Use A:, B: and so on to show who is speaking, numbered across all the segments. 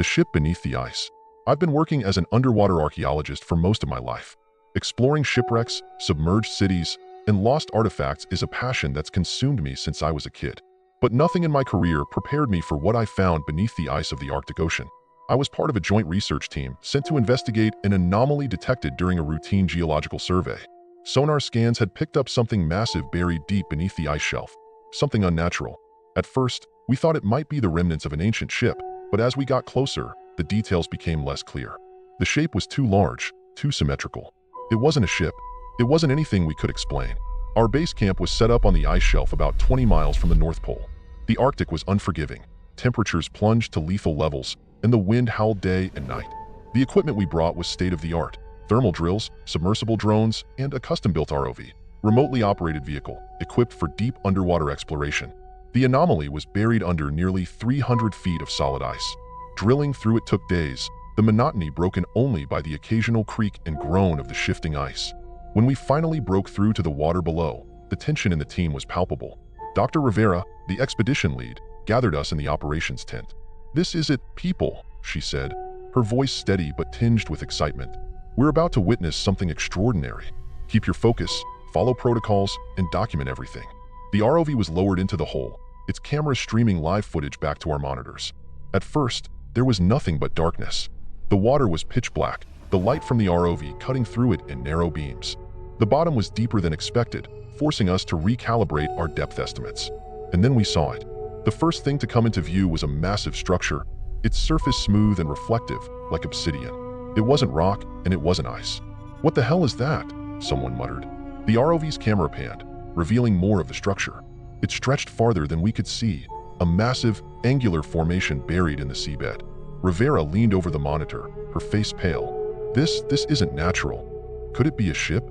A: ship beneath the ice. I've been working as an underwater archaeologist for most of my life. Exploring shipwrecks, submerged cities, and lost artifacts is a passion that's consumed me since I was a kid. But nothing in my career prepared me for what I found beneath the ice of the Arctic Ocean. I was part of a joint research team sent to investigate an anomaly detected during a routine geological survey. Sonar scans had picked up something massive buried deep beneath the ice shelf, something unnatural. At first, we thought it might be the remnants of an ancient ship, but as we got closer, the details became less clear. The shape was too large, too symmetrical. It wasn't a ship. It wasn't anything we could explain. Our base camp was set up on the ice shelf about 20 miles from the North Pole. The Arctic was unforgiving. Temperatures plunged to lethal levels, and the wind howled day and night. The equipment we brought was state-of-the-art: thermal drills, submersible drones, and a custom-built ROV, remotely operated vehicle, equipped for deep underwater exploration. The anomaly was buried under nearly 300 feet of solid ice. Drilling through it took days, the monotony broken only by the occasional creak and groan of the shifting ice. When we finally broke through to the water below, the tension in the team was palpable. Dr. Rivera, the expedition lead, gathered us in the operations tent. "This is it, people," she said, her voice steady but tinged with excitement. "We're about to witness something extraordinary. Keep your focus, follow protocols, and document everything." The ROV was lowered into the hole, its camera streaming live footage back to our monitors. At first, there was nothing but darkness. The water was pitch black, the light from the ROV cutting through it in narrow beams. The bottom was deeper than expected, forcing us to recalibrate our depth estimates. And then we saw it. The first thing to come into view was a massive structure, its surface smooth and reflective, like obsidian. It wasn't rock, and it wasn't ice. "What the hell is that?" someone muttered. The ROV's camera panned, revealing more of the structure. It stretched farther than we could see, a massive, angular formation buried in the seabed. Rivera leaned over the monitor, her face pale. This isn't natural. Could it be a ship?"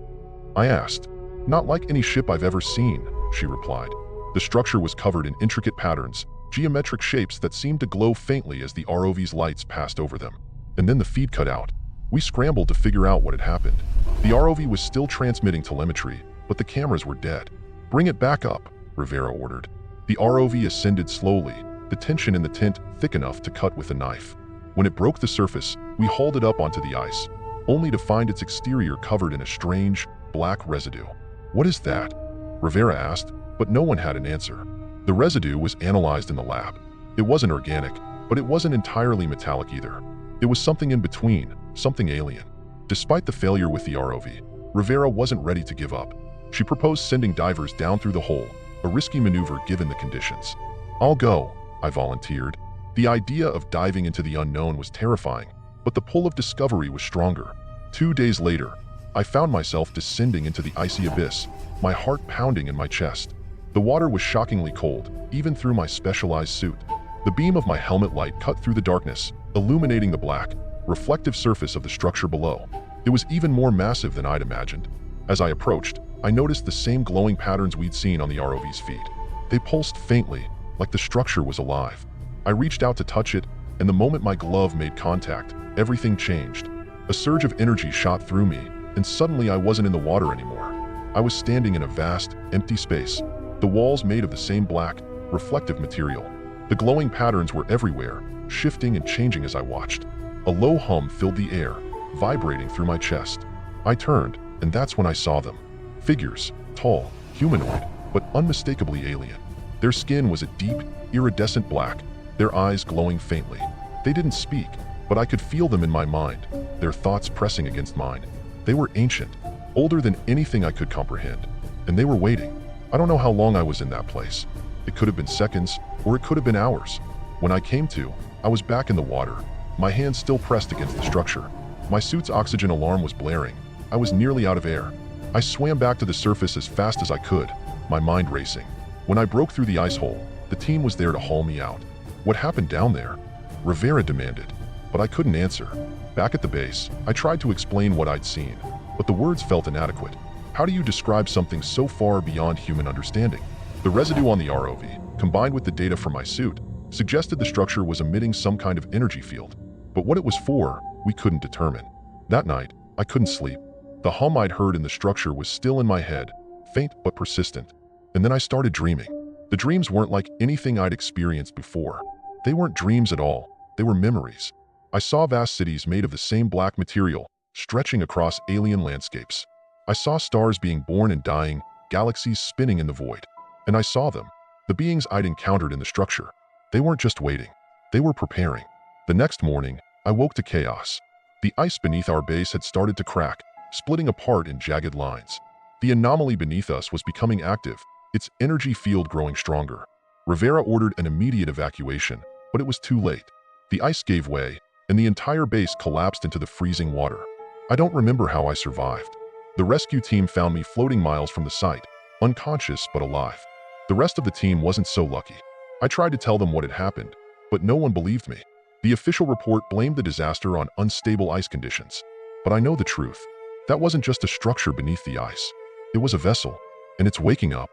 A: I asked. "Not like any ship I've ever seen," she replied. The structure was covered in intricate patterns, geometric shapes that seemed to glow faintly as the ROV's lights passed over them. And then the feed cut out. We scrambled to figure out what had happened. The ROV was still transmitting telemetry, but the cameras were dead. "Bring it back up," Rivera ordered. The ROV ascended slowly, the tension in the tent thick enough to cut with a knife. When it broke the surface, we hauled it up onto the ice, only to find its exterior covered in a strange, black residue. "What is that?" Rivera asked, but no one had an answer. The residue was analyzed in the lab. It wasn't organic, but it wasn't entirely metallic either. It was something in between, something alien. Despite the failure with the ROV, Rivera wasn't ready to give up. She proposed sending divers down through the hole, a risky maneuver given the conditions. "I'll go," I volunteered. The idea of diving into the unknown was terrifying, but the pull of discovery was stronger. 2 days later, I found myself descending into the icy abyss, my heart pounding in my chest. The water was shockingly cold, even through my specialized suit. The beam of my helmet light cut through the darkness, illuminating the black, reflective surface of the structure below. It was even more massive than I'd imagined. As I approached, I noticed the same glowing patterns we'd seen on the ROV's feet. They pulsed faintly, like the structure was alive. I reached out to touch it, and the moment my glove made contact, everything changed. A surge of energy shot through me, and suddenly I wasn't in the water anymore. I was standing in a vast, empty space, the walls made of the same black, reflective material. The glowing patterns were everywhere, shifting and changing as I watched. A low hum filled the air, vibrating through my chest. I turned, and that's when I saw them. Figures, tall, humanoid, but unmistakably alien. Their skin was a deep, iridescent black, their eyes glowing faintly. They didn't speak, but I could feel them in my mind, their thoughts pressing against mine. They were ancient, older than anything I could comprehend, and they were waiting. I don't know how long I was in that place. It could have been seconds, or it could have been hours. When I came to, I was back in the water, my hands still pressed against the structure. My suit's oxygen alarm was blaring. I was nearly out of air. I swam back to the surface as fast as I could, my mind racing. When I broke through the ice hole, the team was there to haul me out. "What happened down there?" Rivera demanded, but I couldn't answer. Back at the base, I tried to explain what I'd seen, but the words felt inadequate. How do you describe something so far beyond human understanding? The residue on the ROV, combined with the data from my suit, suggested the structure was emitting some kind of energy field. But what it was for, we couldn't determine. That night, I couldn't sleep. The hum I'd heard in the structure was still in my head, faint but persistent. And then I started dreaming. The dreams weren't like anything I'd experienced before. They weren't dreams at all. They were memories. I saw vast cities made of the same black material, stretching across alien landscapes. I saw stars being born and dying, galaxies spinning in the void. And I saw them, the beings I'd encountered in the structure. They weren't just waiting. They were preparing. The next morning, I woke to chaos. The ice beneath our base had started to crack, splitting apart in jagged lines. The anomaly beneath us was becoming active, its energy field growing stronger. Rivera ordered an immediate evacuation, but it was too late. The ice gave way, and the entire base collapsed into the freezing water. I don't remember how I survived. The rescue team found me floating miles from the site, unconscious but alive. The rest of the team wasn't so lucky. I tried to tell them what had happened, but no one believed me. The official report blamed the disaster on unstable ice conditions. But I know the truth. That wasn't just a structure beneath the ice. It was a vessel, and it's waking up,